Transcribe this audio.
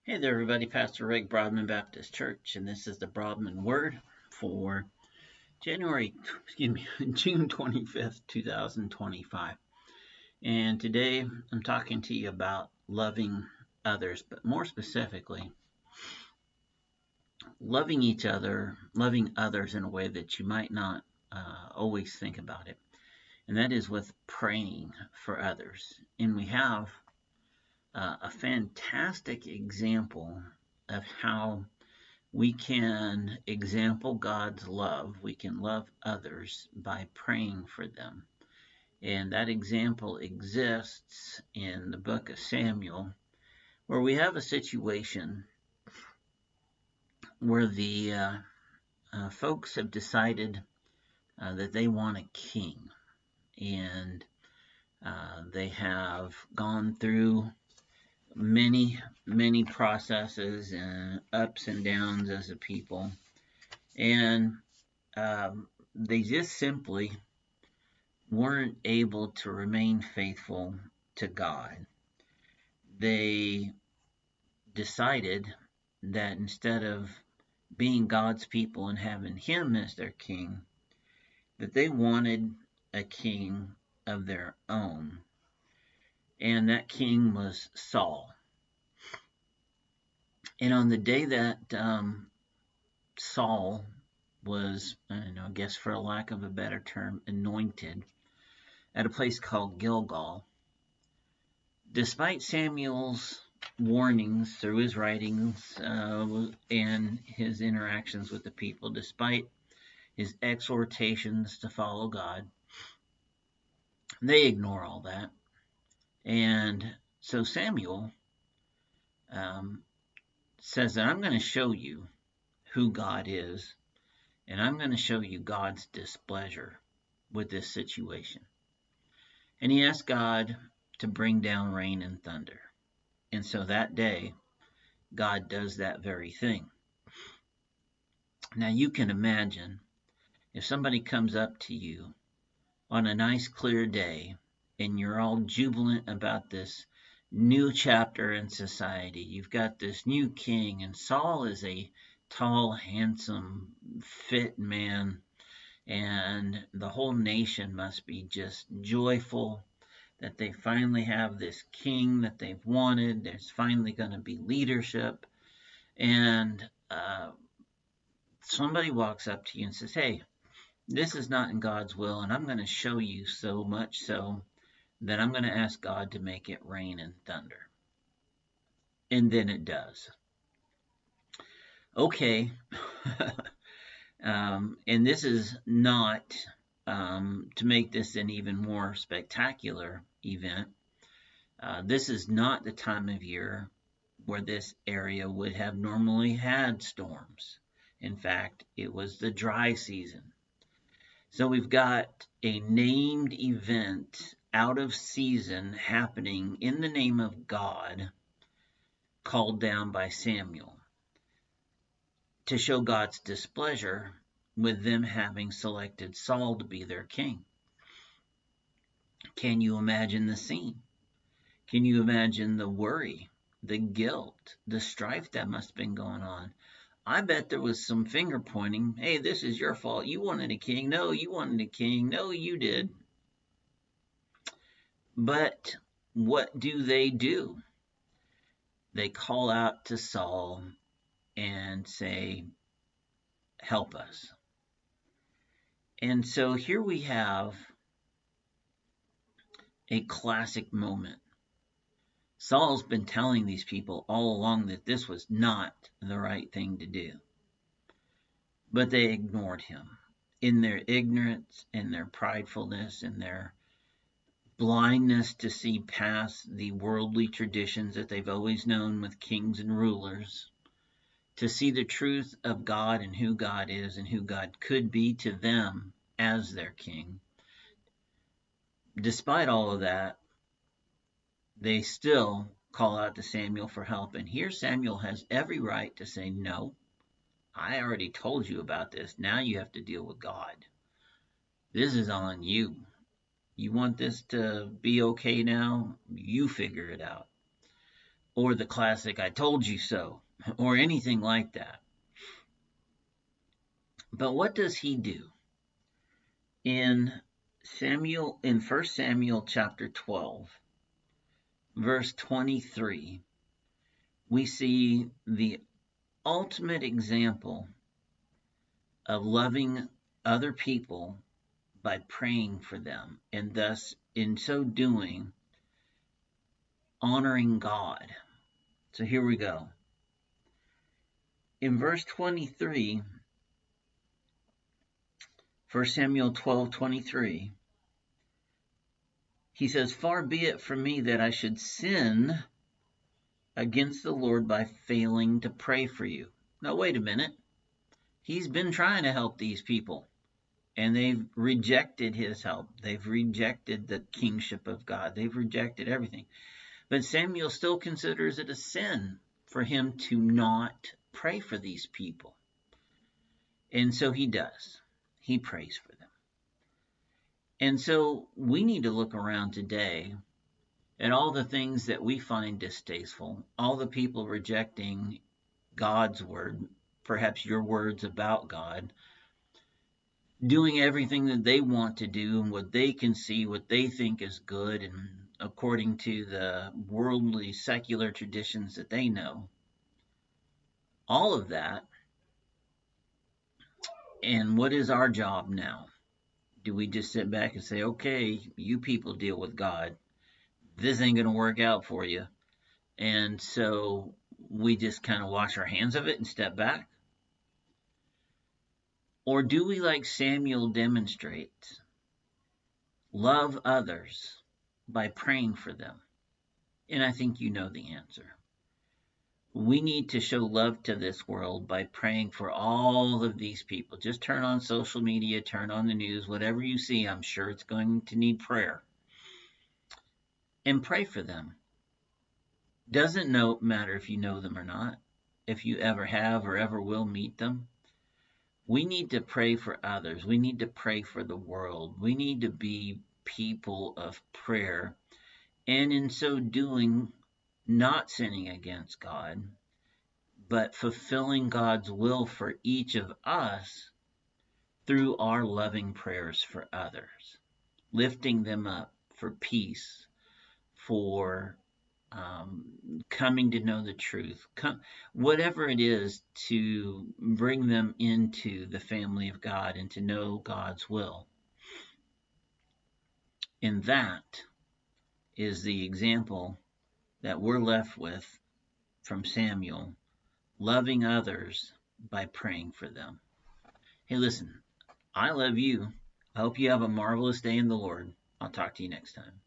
Hey there, everybody. Pastor Rick, Broadman Baptist Church, and this is the Broadman Word for June 25th, 2025. And today I'm talking to you about loving others, but more specifically, loving each other, loving others in a way that you might not always think about it. And that is with praying for others. And we have a fantastic example of how we can example God's love. We can love others by praying for them. And that example exists in the book of Samuel, where we have a situation where the folks have decided that they want a king. And they have gone through many processes and ups and downs as a people. And they just simply weren't able to remain faithful to God. They decided that instead of being God's people and having Him as their king, that they wanted a king of their own. And that king was Saul. And on the day that Saul was, I guess for a lack of a better term, anointed at a place called Gilgal, despite Samuel's warnings through his writings and his interactions with the people, despite his exhortations to follow God, they ignore all that. And so Samuel says that I'm going to show you who God is, and I'm going to show you God's displeasure with this situation. And he asked God to bring down rain and thunder. And so that day, God does that very thing. Now you can imagine if somebody comes up to you on a nice clear day and you're all jubilant about this new chapter in society. You've got this new king, and Saul is a tall, handsome, fit man, and the whole nation must be just joyful that they finally have this king that they've wanted. There's finally going to be leadership. And somebody walks up to you and says, hey, this is not in God's will, and I'm going to show you so much so that I'm going to ask God to make it rain and thunder. And then it does. Okay. And this is not to make this an even more spectacular event. This is not the time of year where this area would have normally had storms. In fact, it was the dry season. So we've got a named event out of season happening in the name of God, called down by Samuel to show God's displeasure with them having selected Saul to be their king. Can you imagine the scene? Can you imagine the worry, the guilt, the strife that must have been going on? I bet there was some finger pointing. Hey, this is your fault. You wanted a king. No, you wanted a king. No, you did. But what do? They call out to Saul and say, help us. And so here we have a classic moment. Saul's been telling these people all along that this was not the right thing to do. But they ignored him in their ignorance, in their pridefulness, in their blindness to see past the worldly traditions that they've always known with kings and rulers, to see the truth of God and who God is and who God could be to them as their king. Despite all of that, they still call out to Samuel for help. And here Samuel has every right to say, no, I already told you about this. Now you have to deal with God. This is on you. You want this to be okay now? You figure it out. or the classic "I told you so" or anything like that. But what does he do? In 1 Samuel chapter 12, verse 23, we see the ultimate example of loving other people by praying for them, and thus, in so doing, honoring God. So here we go. In verse 23, 1 Samuel 12:23, he says, "Far be it from me that I should sin against the Lord by failing to pray for you." Now, wait a minute. He's been trying to help these people, and they've rejected his help. They've rejected the kingship of God. They've rejected everything. But Samuel still considers it a sin for him to not pray for these people. And so he does. He prays for them. And so we need to look around today at all the things that we find distasteful, all the people rejecting God's word, perhaps your words about God, doing everything that they want to do and what they can see, what they think is good, and according to the worldly, secular traditions that they know. All of that. And what is our job now? Do we just sit back and say, okay, you people deal with God? This ain't going to work out for you. And so we just kind of wash our hands of it and step back? Or do we, like Samuel demonstrates, love others by praying for them? And I think you know the answer. We need to show love to this world by praying for all of these people. Just turn on social media, turn on the news, whatever you see, I'm sure it's going to need prayer. And pray for them. Doesn't matter if you know them or not, if you ever have or ever will meet them. We need to pray for others. We need to pray for the world. We need to be people of prayer. And in so doing, not sinning against God, but fulfilling God's will for each of us through our loving prayers for others, lifting them up for peace, for coming to know the truth, whatever it is to bring them into the family of God and to know God's will. And that is the example that we're left with from Samuel, loving others by praying for them. Hey, listen, I love you. I hope you have a marvelous day in the Lord. I'll talk to you next time.